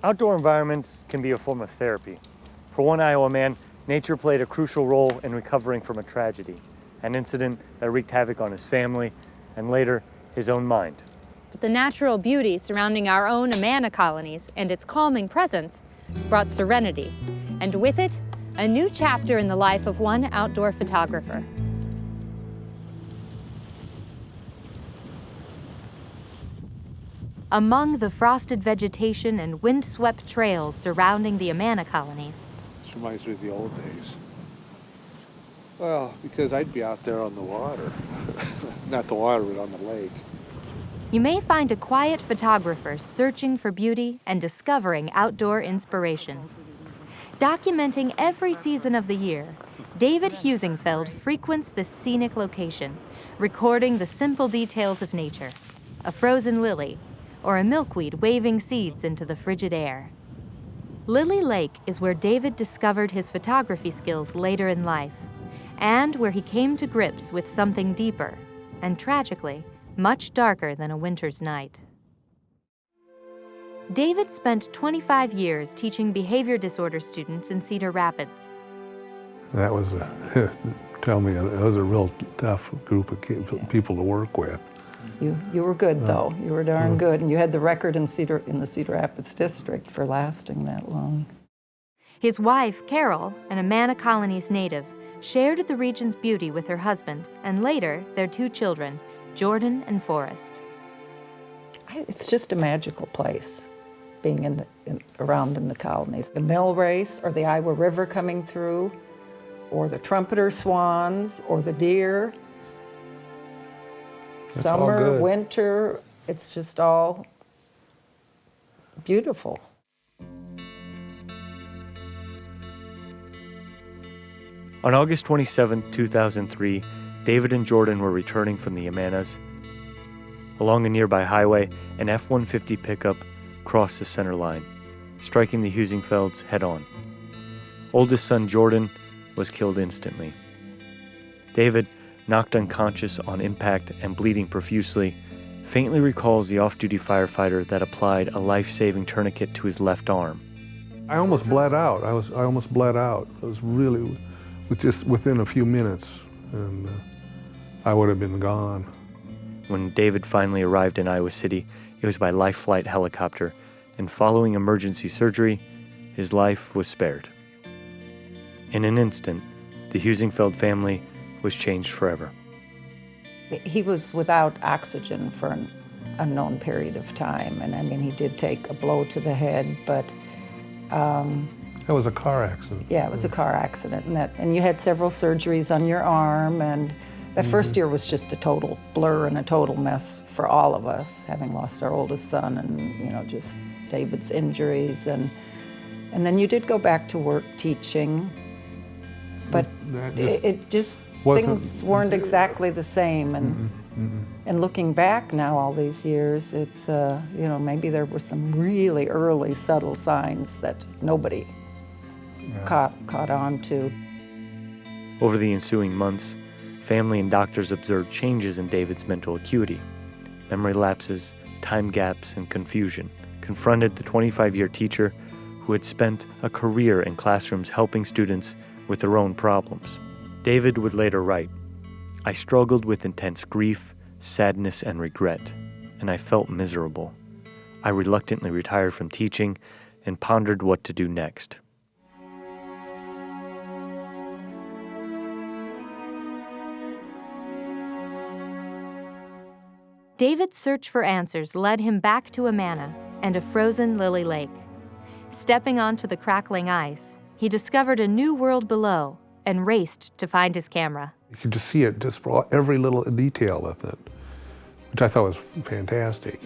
Outdoor environments can be a form of therapy. For one Iowa man, nature played a crucial role in recovering from a tragedy, an incident that wreaked havoc on his family and later his own mind. But the natural beauty surrounding our own Amana Colonies and its calming presence brought serenity, and with it, a new chapter in the life of one outdoor photographer. Among the frosted vegetation and wind-swept trails surrounding the Amana Colonies. This reminds me of the old days. Well, because I'd be out there on the water. Not the water, but on the lake. You may find a quiet photographer searching for beauty and discovering outdoor inspiration. Documenting every season of the year, David Heusinkveld frequents this scenic location, recording the simple details of nature, a frozen lily, or a milkweed waving seeds into the frigid air. Lily Lake is where David discovered his photography skills later in life, and where he came to grips with something deeper, and tragically, much darker than a winter's night. David spent 25 years teaching behavior disorder students in Cedar Rapids. That was tell me, it was a real tough group of people to work with. You were good, though. You were darn good, and you had the record in the Cedar Rapids district for lasting that long. His wife, Carol, an Amana Colonies native, shared the region's beauty with her husband, and later their two children, Jordan and Forrest. It's just a magical place, being around in the colonies. The mill race, or the Iowa River coming through, or the trumpeter swans, or the deer. That's summer, winter, it's just all beautiful. On August 27, 2003, David and Jordan were returning from the Amanas. Along a nearby highway, an F-150 pickup crossed the center line, striking the Heusinkvelds head-on. Oldest son Jordan was killed instantly. David, knocked unconscious on impact and bleeding profusely, faintly recalls the off-duty firefighter that applied a life-saving tourniquet to his left arm. I almost bled out. I almost bled out. It was really, just within a few minutes, and I would have been gone. When David finally arrived in Iowa City, it was by life flight helicopter, and following emergency surgery, his life was spared. In an instant, the Heusinkveld family was changed forever. He was without oxygen for an unknown period of time, and I mean, he did take a blow to the head, but That was a car accident. yeah, it was a car accident, and you had several surgeries on your arm, and that first year was just a total blur and a total mess for all of us, having lost our oldest son, and just David's injuries, and then you did go back to work teaching, but things weren't exactly the same, and looking back now all these years, it's maybe there were some really early subtle signs that nobody caught on to. Over the ensuing months, family and doctors observed changes in David's mental acuity. Memory lapses, time gaps, and confusion confronted the 25-year teacher who had spent a career in classrooms helping students with their own problems. David would later write, "I struggled with intense grief, sadness, and regret, and I felt miserable. I reluctantly retired from teaching and pondered what to do next." David's search for answers led him back to Amana and a frozen Lily Lake. Stepping onto the crackling ice, he discovered a new world below and raced to find his camera. You could just see it, just for every little detail of it, which I thought was fantastic.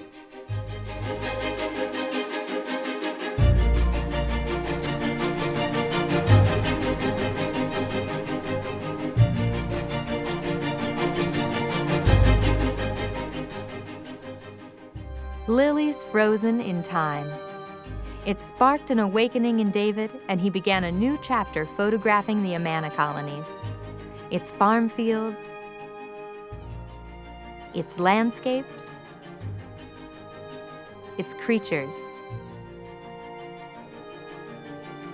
Lilies frozen in time. It sparked an awakening in David, and he began a new chapter photographing the Amana Colonies. Its farm fields, its landscapes, its creatures.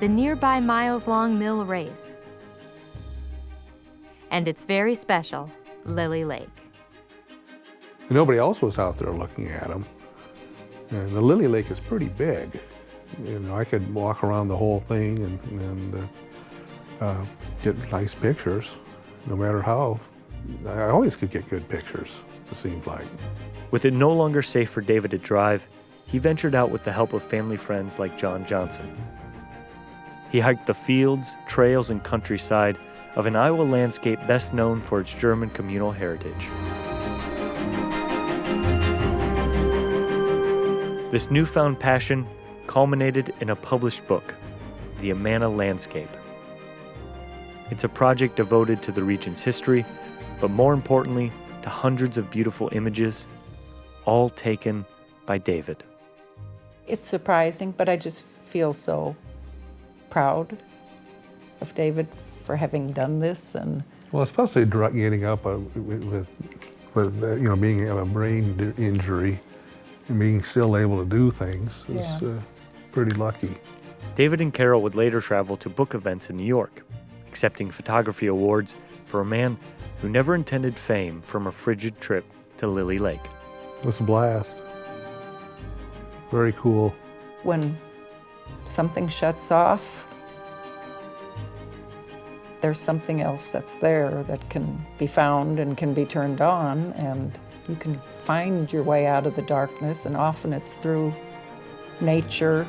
the nearby miles-long mill race, and its very special Lily Lake. Nobody else was out there looking at them. And the Lily Lake is pretty big. You know, I could walk around the whole thing and get nice pictures, no matter how. I always could get good pictures, it seemed like. With it no longer safe for David to drive, he ventured out with the help of family friends like John Johnson. He hiked the fields, trails, and countryside of an Iowa landscape best known for its German communal heritage. This newfound passion culminated in a published book, The Amana Landscape. It's a project devoted to the region's history, but more importantly, to hundreds of beautiful images, all taken by David. It's surprising, but I just feel so proud of David for having done this. And Well, especially getting up with you know, being a brain injury and being still able to do things is pretty lucky. David and Carol would later travel to book events in New York, accepting photography awards for a man who never intended fame from a frigid trip to Lily Lake. It was a blast. Very cool. when something shuts off, there's something else that's there that can be found and can be turned on, and you can find your way out of the darkness, and often it's through nature.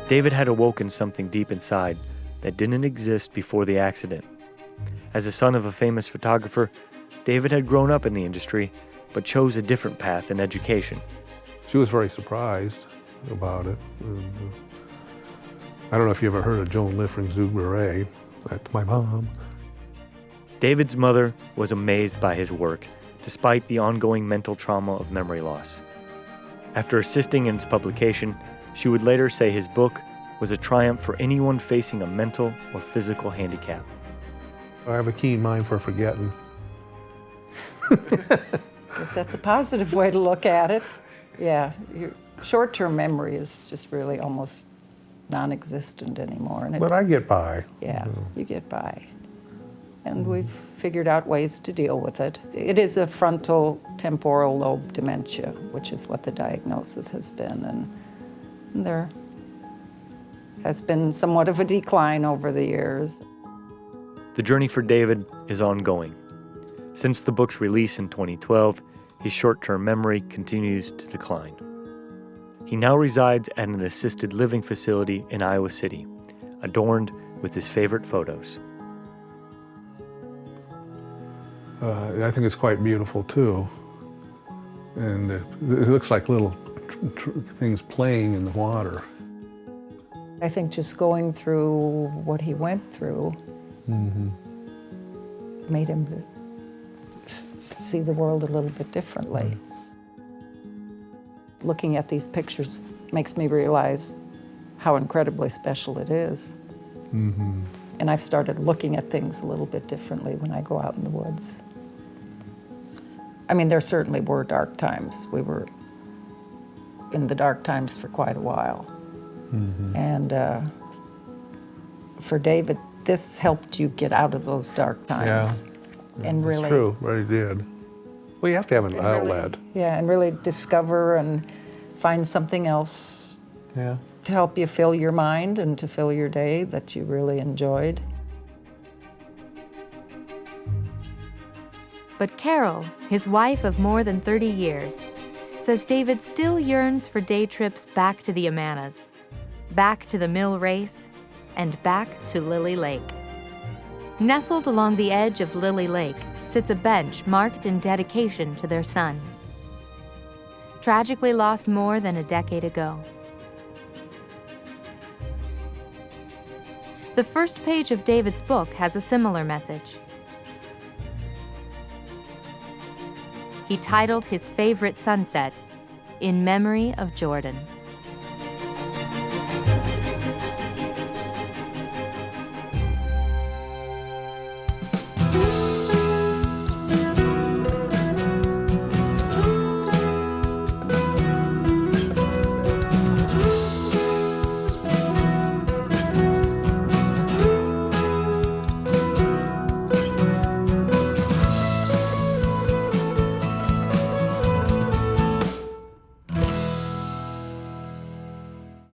David had awoken something deep inside that didn't exist before the accident. As the son of a famous photographer, David had grown up in the industry, but chose a different path in education. She was very surprised about it. And, I don't know if you ever heard of Joan Liffring's Zug Beret. That's my mom. David's mother was amazed by his work, despite the ongoing mental trauma of memory loss. After assisting in its publication, she would later say his book was a triumph for anyone facing a mental or physical handicap. I have a keen mind for forgetting. Guess that's a positive way to look at it. Yeah, your short-term memory is just really almost non-existent anymore. And But I get by. yeah, you get by. And we've figured out ways to deal with it. It is a frontal temporal lobe dementia, which is what the diagnosis has been. And there has been somewhat of a decline over the years. The journey for David is ongoing. Since the book's release in 2012, his short-term memory continues to decline. He now resides at an assisted living facility in Iowa City, adorned with his favorite photos. I think it's quite beautiful too. And it looks like little things playing in the water. I think just going through what he went through made him see the world a little bit differently. Looking at these pictures makes me realize how incredibly special it is. And I've started looking at things a little bit differently when I go out in the woods. I mean, there certainly were dark times. We were in the dark times for quite a while. And for David, this helped you get out of those dark times. And really, It's true, really did. Well, you have to have an outlet. Yeah, and really discover and find something else Yeah. to help you fill your mind and to fill your day that you really enjoyed. But Carol, his wife of more than 30 years, says David still yearns for day trips back to the Amanas, back to the mill race, and back to Lily Lake. Nestled along the edge of Lily Lake sits a bench marked in dedication to their son, tragically lost more than a decade ago. The first page of David's book has a similar message. He titled his favorite sunset, "In Memory of Jordan."